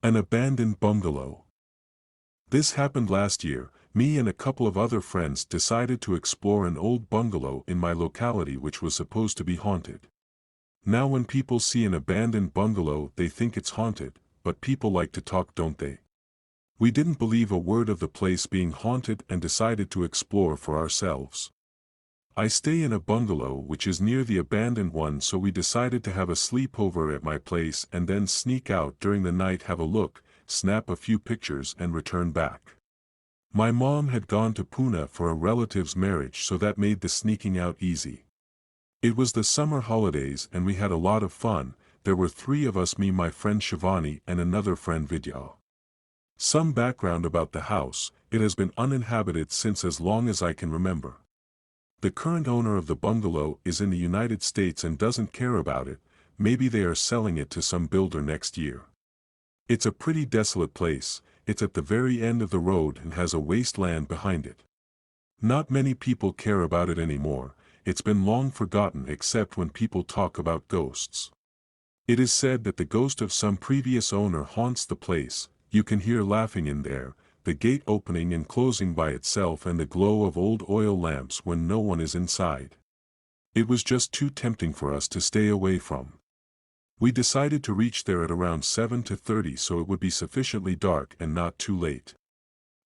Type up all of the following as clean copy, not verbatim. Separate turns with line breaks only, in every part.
An abandoned bungalow. This happened last year. Me and a couple of other friends decided to explore an old bungalow in my locality which was supposed to be haunted. Now when people see an abandoned bungalow they think it's haunted, but people like to talk, don't they? We didn't believe a word of the place being haunted and decided to explore for ourselves. I stay in a bungalow which is near the abandoned one, so we decided to have a sleepover at my place and then sneak out during the night, have a look, snap a few pictures and return back. My mom had gone to Pune for a relative's marriage, so that made the sneaking out easy. It was the summer holidays and we had a lot of fun. There were three of us, me, my friend Shivani and another friend Vidya. Some background about the house: it has been uninhabited since as long as I can remember. The current owner of the bungalow is in the United States and doesn't care about it. Maybe they are selling it to some builder next year. It's a pretty desolate place. It's at the very end of the road and has a wasteland behind it. Not many people care about it anymore. It's been long forgotten except when people talk about ghosts. It is said that the ghost of some previous owner haunts the place. You can hear laughing in there, the gate opening and closing by itself, and the glow of old oil lamps when no one is inside. It was just too tempting for us to stay away from. We decided to reach there at around 7:30 so it would be sufficiently dark and not too late.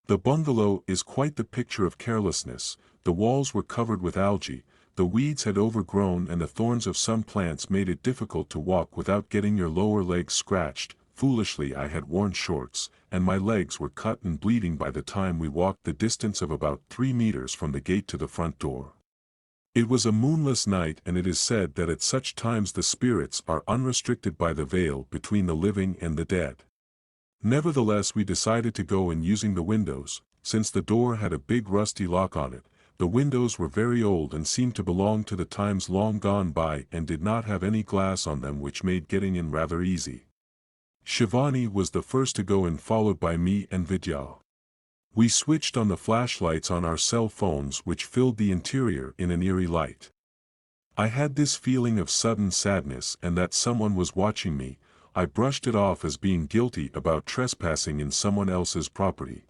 The bungalow is quite the picture of carelessness. The walls were covered with algae, the weeds had overgrown and the thorns of some plants made it difficult to walk without getting your lower legs scratched. Foolishly I had worn shorts, and my legs were cut and bleeding by the time we walked the distance of about 3 meters from the gate to the front door. It was a moonless night, and it is said that at such times the spirits are unrestricted by the veil between the living and the dead. Nevertheless, we decided to go in using the windows, since the door had a big rusty lock on it. The windows were very old and seemed to belong to the times long gone by and did not have any glass on them, which made getting in rather easy. Shivani was the first to go in, followed by me and Vidya. We switched on the flashlights on our cell phones, which filled the interior in an eerie light. I had this feeling of sudden sadness and that someone was watching me. I brushed it off as being guilty about trespassing in someone else's property.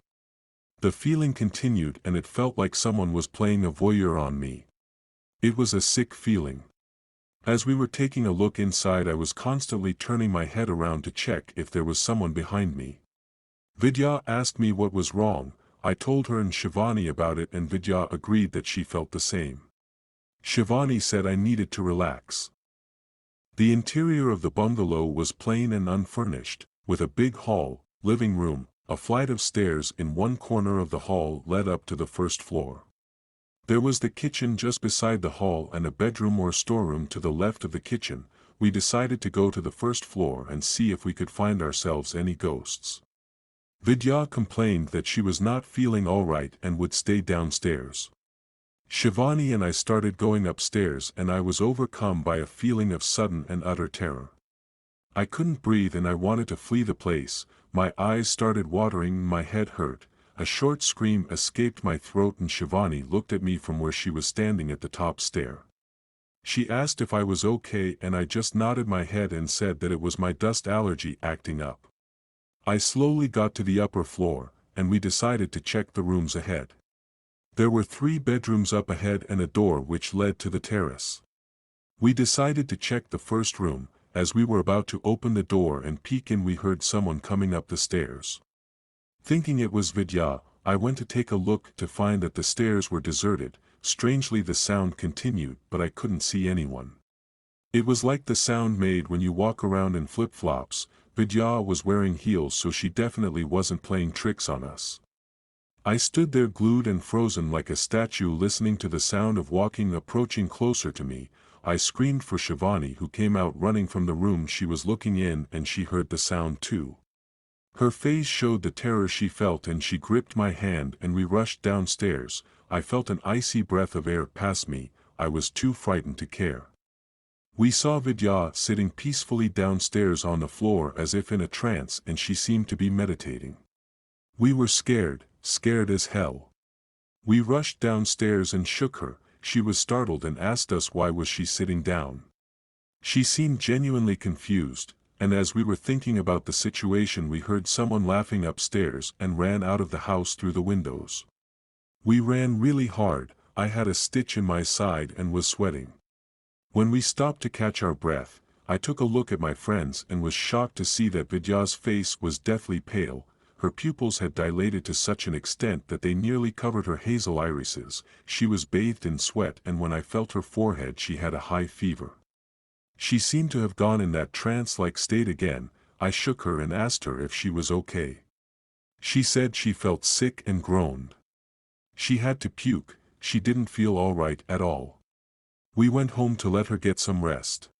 The feeling continued and it felt like someone was playing a voyeur on me. It was a sick feeling. As we were taking a look inside, I was constantly turning my head around to check if there was someone behind me. Vidya asked me what was wrong. I told her and Shivani about it, and Vidya agreed that she felt the same. Shivani said I needed to relax. The interior of the bungalow was plain and unfurnished, with a big hall, living room. A flight of stairs in one corner of the hall led up to the first floor. There was the kitchen just beside the hall and a bedroom or storeroom to the left of the kitchen. We decided to go to the first floor and see if we could find ourselves any ghosts. Vidya complained that she was not feeling all right and would stay downstairs. Shivani and I started going upstairs, and I was overcome by a feeling of sudden and utter terror. I couldn't breathe and I wanted to flee the place. My eyes started watering, my head hurt. A short scream escaped my throat and Shivani looked at me from where she was standing at the top stair. She asked if I was okay and I just nodded my head and said that it was my dust allergy acting up. I slowly got to the upper floor, and we decided to check the rooms ahead. There were 3 bedrooms up ahead and a door which led to the terrace. We decided to check the first room. As we were about to open the door and peek in, we heard someone coming up the stairs. Thinking it was Vidya, I went to take a look to find that the stairs were deserted. Strangely, the sound continued, but I couldn't see anyone. It was like the sound made when you walk around in flip-flops. Vidya was wearing heels, so she definitely wasn't playing tricks on us. I stood there glued and frozen like a statue, listening to the sound of walking approaching closer to me. I screamed for Shivani, who came out running from the room she was looking in, and she heard the sound too. Her face showed the terror she felt and she gripped my hand and we rushed downstairs. I felt an icy breath of air pass me. I was too frightened to care. We saw Vidya sitting peacefully downstairs on the floor as if in a trance, and she seemed to be meditating. We were scared as hell. We rushed downstairs and shook her. She was startled and asked us why was she sitting down. She seemed genuinely confused. and as we were thinking about the situation we heard someone laughing upstairs and ran out of the house through the windows. We ran really hard, I had a stitch in my side and was sweating. When we stopped to catch our breath, I took a look at my friends and was shocked to see that Vidya's face was deathly pale. Her pupils had dilated to such an extent that they nearly covered her hazel irises. She was bathed in sweat, and when I felt her forehead she had a high fever. She seemed to have gone in that trance-like state again. I shook her and asked her if she was okay. She said she felt sick and groaned. She had to puke, she didn't feel all right at all. We went home to let her get some rest.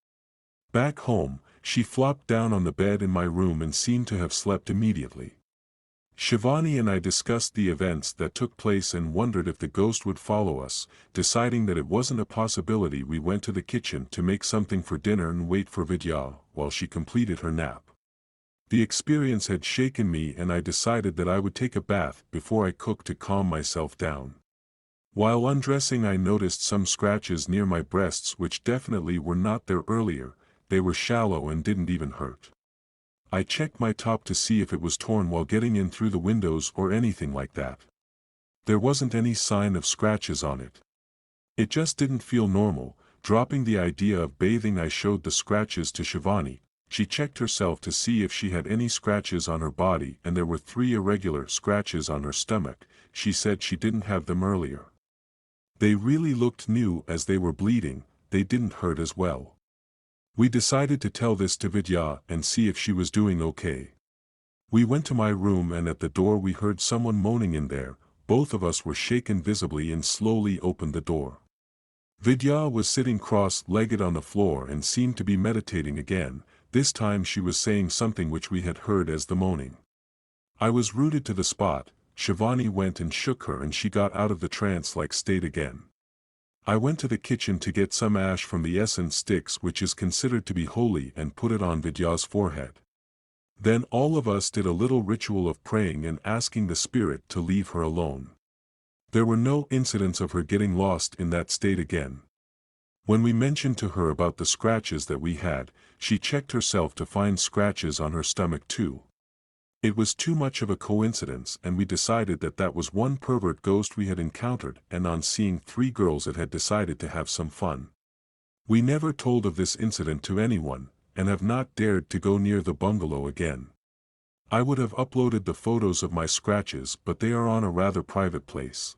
Back home, she flopped down on the bed in my room and seemed to have slept immediately. Shivani and I discussed the events that took place and wondered if the ghost would follow us. Deciding that it wasn't a possibility, we went to the kitchen to make something for dinner and wait for Vidya while she completed her nap. The experience had shaken me and I decided that I would take a bath before I cooked to calm myself down. While undressing, I noticed some scratches near my breasts which definitely were not there earlier. They were shallow and didn't even hurt. I checked my top to see if it was torn while getting in through the windows or anything like that. There wasn't any sign of scratches on it. It just didn't feel normal. Dropping the idea of bathing, I showed the scratches to Shivani. She checked herself to see if she had any scratches on her body, and there were 3 irregular scratches on her stomach. She said she didn't have them earlier. They really looked new as they were bleeding. They didn't hurt as well. We decided to tell this to Vidya and see if she was doing okay. We went to my room and at the door we heard someone moaning in there. Both of us were shaken visibly and slowly opened the door. Vidya was sitting cross-legged on the floor and seemed to be meditating again. This time she was saying something which we had heard as the moaning. I was rooted to the spot. Shivani went and shook her and she got out of the trance-like state again. I went to the kitchen to get some ash from the essence sticks, which is considered to be holy, and put it on Vidya's forehead. Then all of us did a little ritual of praying and asking the spirit to leave her alone. There were no incidents of her getting lost in that state again. When we mentioned to her about the scratches that we had, she checked herself to find scratches on her stomach too. It was too much of a coincidence, and we decided that that was one pervert ghost we had encountered, and on seeing 3 girls it had decided to have some fun. We never told of this incident to anyone, and have not dared to go near the bungalow again. I would have uploaded the photos of my scratches, but they are on a rather private place.